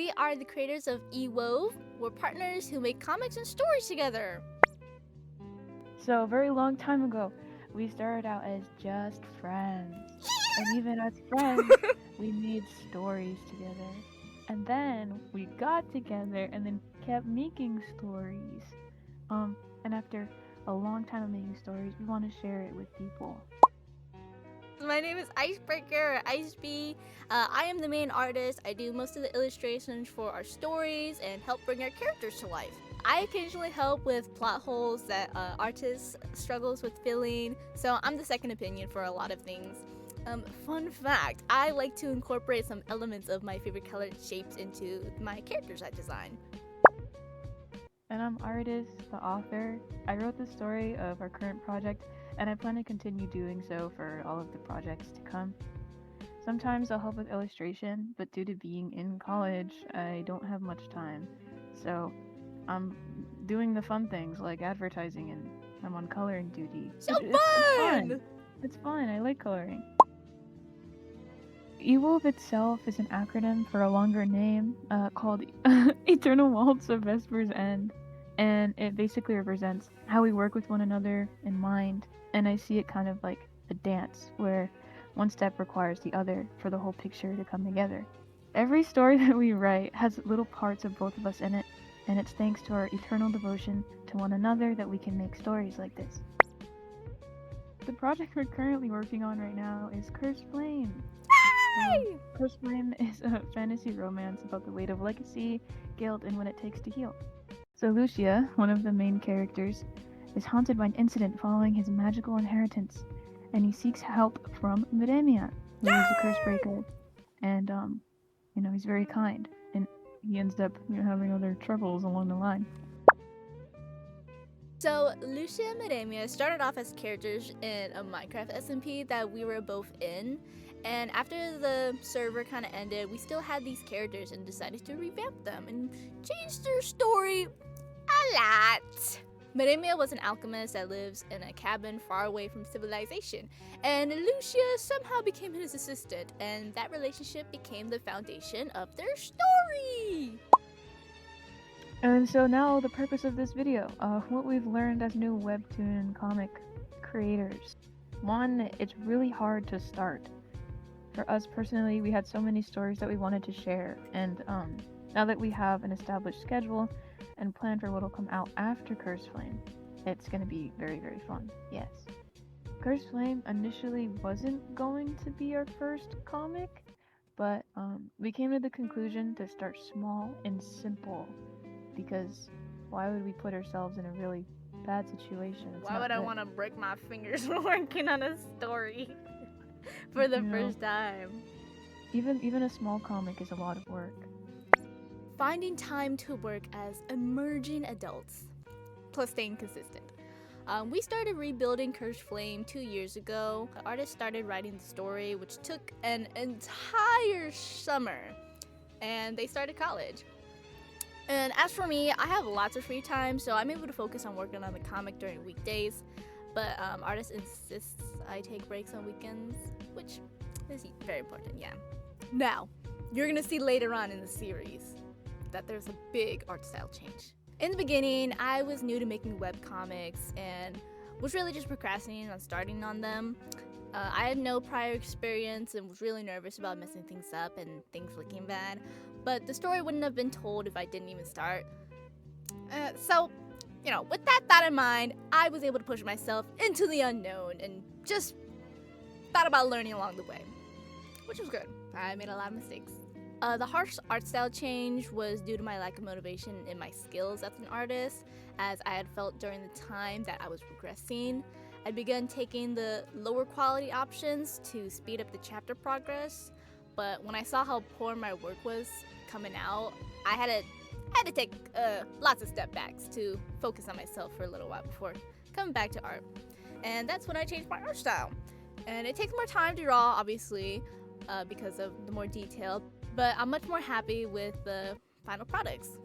We are the creators of eWove. We're partners who make comics and stories together. So, a very long time ago, we started out as just friends. And even as friends, we made stories together. And then we got together and then kept making stories. And after a long time of making stories, we want to share it with people. My name is Icebreaker, Icebee. I am the main artist. I do most of the illustrations for our stories and help bring our characters to life. I occasionally help with plot holes that artists struggles with filling, so I'm the second opinion for a lot of things. Fun fact, I like to incorporate some elements of my favorite colored shapes into my characters I design. And I'm Artist, the author. I wrote the story of our current project, and I plan to continue doing so for all of the projects to come. Sometimes I'll help with illustration, but due to being in college, I don't have much time. So I'm doing the fun things like advertising, and I'm on coloring duty. So It's fun! It's fun, I like coloring. eWove itself is an acronym for a longer name called Eternal Waltz of Vesper's End. And it basically represents how we work with one another in mind. And I see it kind of like a dance where one step requires the other for the whole picture to come together. Every story that we write has little parts of both of us in it, and it's thanks to our eternal devotion to one another that we can make stories like this. The project we're currently working on right now is Cursed Flame. Cursed Flame is a fantasy romance about the weight of legacy, guilt, and what it takes to heal. So Lucia, one of the main characters, is haunted by an incident following his magical inheritance, and he seeks help from Medemia, who is a curse breaker, and he's very kind, and he ends up having other troubles along the line. So Lucia and Medemia started off as characters in a Minecraft SMP that we were both in, and after the server kind of ended, we still had these characters and decided to revamp them and change their story a lot. Medemia was an alchemist that lives in a cabin far away from civilization, and Lucia somehow became his assistant, and that relationship became the foundation of their story. And so now the purpose of this video, what we've learned as new webtoon comic creators. One, it's really hard to start. For us personally, we had so many stories that we wanted to share, and now that we have an established schedule and plan for what will come out after Cursed Flame, it's going to be very, very fun, yes. Cursed Flame initially wasn't going to be our first comic, but we came to the conclusion to start small and simple, because why would we put ourselves in a really bad situation? Why would I want to break my fingers working on a story for the first time? Even a small comic is a lot of work. Finding time to work as emerging adults, plus staying consistent. We started rebuilding Cursed Flame 2 years ago. The artist started writing the story, which took an entire summer, and they started college. And as for me, I have lots of free time, so I'm able to focus on working on the comic during weekdays, but artist insists I take breaks on weekends, which is very important, yeah. Now, you're gonna see later on in the series that there's a big art style change. In the beginning, I was new to making webcomics and was really just procrastinating on starting on them. I had no prior experience and was really nervous about messing things up and things looking bad, but the story wouldn't have been told if I didn't even start. So, with that thought in mind, I was able to push myself into the unknown and just thought about learning along the way, which was good. I made a lot of mistakes. The harsh art style change was due to my lack of motivation in my skills as an artist, as I had felt during the time that I was progressing. I'd begun taking the lower quality options to speed up the chapter progress, but when I saw how poor my work was coming out, I had to take lots of step backs to focus on myself for a little while before coming back to art. And that's when I changed my art style. And it takes more time to draw, obviously, because of the more detail, but I'm much more happy with the final products.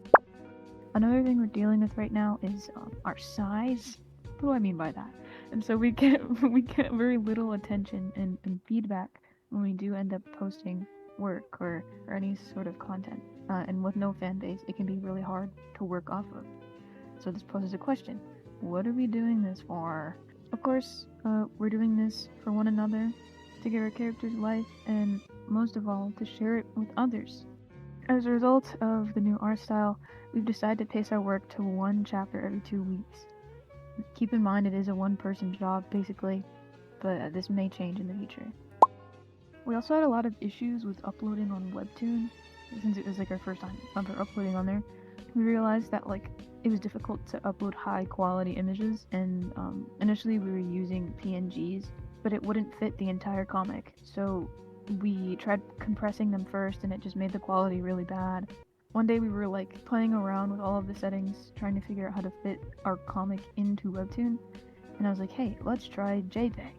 Another thing we're dealing with right now is our size. What do I mean by that? And so we get very little attention and feedback when we do end up posting work or any sort of content. And with no fan base, it can be really hard to work off of. So this poses a question. What are we doing this for? Of course, we're doing this for one another, to give our characters life, and most of all, to share it with others. As a result of the new art style, we've decided to pace our work to one chapter every 2 weeks. Keep in mind it is a one-person job, basically, but this may change in the future. We also had a lot of issues with uploading on Webtoon, since it was like our first time ever uploading on there. We realized that like it was difficult to upload high quality images, and initially we were using PNGs, but it wouldn't fit the entire comic. So we tried compressing them first, and it just made the quality really bad. One day we were like playing around with all of the settings, trying to figure out how to fit our comic into Webtoon, and I was like, hey, let's try JPEG,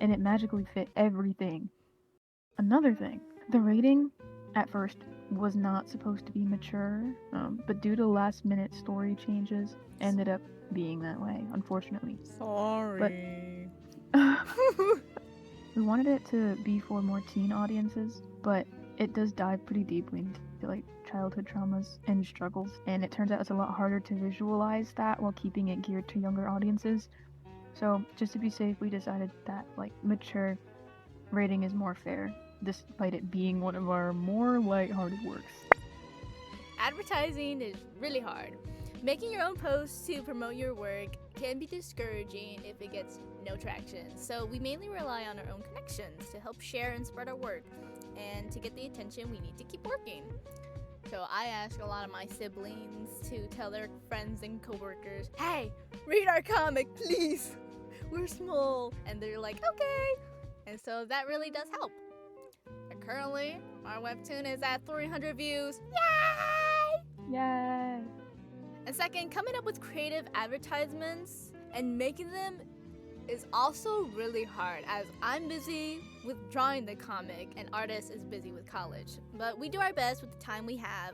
and it magically fit everything. Another thing, the rating at first was not supposed to be mature, but due to last minute story changes, ended up being that way, unfortunately. Sorry. We wanted it to be for more teen audiences, but it does dive pretty deeply into like childhood traumas and struggles, and it turns out it's a lot harder to visualize that while keeping it geared to younger audiences. So just to be safe, we decided that like mature rating is more fair, despite it being one of our more lighthearted works. Advertising is really hard. Making your own posts to promote your work can be discouraging if it gets no traction. So we mainly rely on our own connections to help share and spread our work. And to get the attention, we need to keep working. So I ask a lot of my siblings to tell their friends and coworkers, hey, read our comic, please. We're small. And they're like, okay. And so that really does help. And currently, our webtoon is at 300 views. Yay! Yay! And second, coming up with creative advertisements and making them is also really hard, as I'm busy with drawing the comic and artist is busy with college. But we do our best with the time we have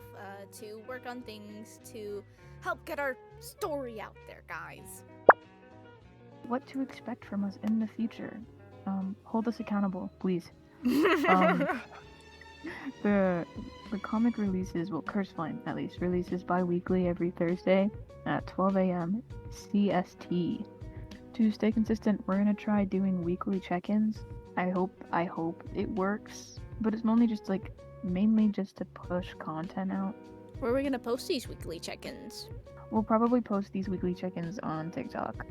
to work on things to help get our story out there, guys. What to expect from us in the future? Hold us accountable, please. The comic releases, well, Curse Flame at least, releases bi-weekly every Thursday at 12 a.m. CST. To stay consistent, we're gonna try doing weekly check-ins. I hope it works, but it's mainly just to push content out. Where are we gonna post these weekly check-ins? We'll probably post these weekly check-ins on TikTok.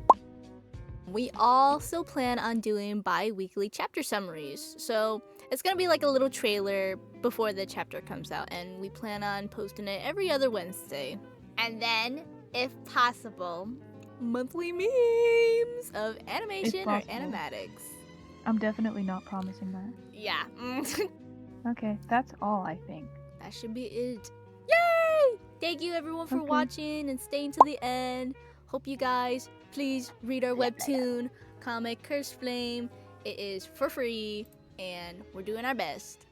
We also plan on doing bi-weekly chapter summaries. So it's going to be like a little trailer before the chapter comes out, and we plan on posting it every other Wednesday. And then, if possible, monthly memes of animation or animatics. I'm definitely not promising that. Yeah. Okay, that's all I think. That should be it. Yay! Thank you everyone for watching and staying to the end. Hope you guys please read our webtoon comic Curse Flame. It is for free and we're doing our best.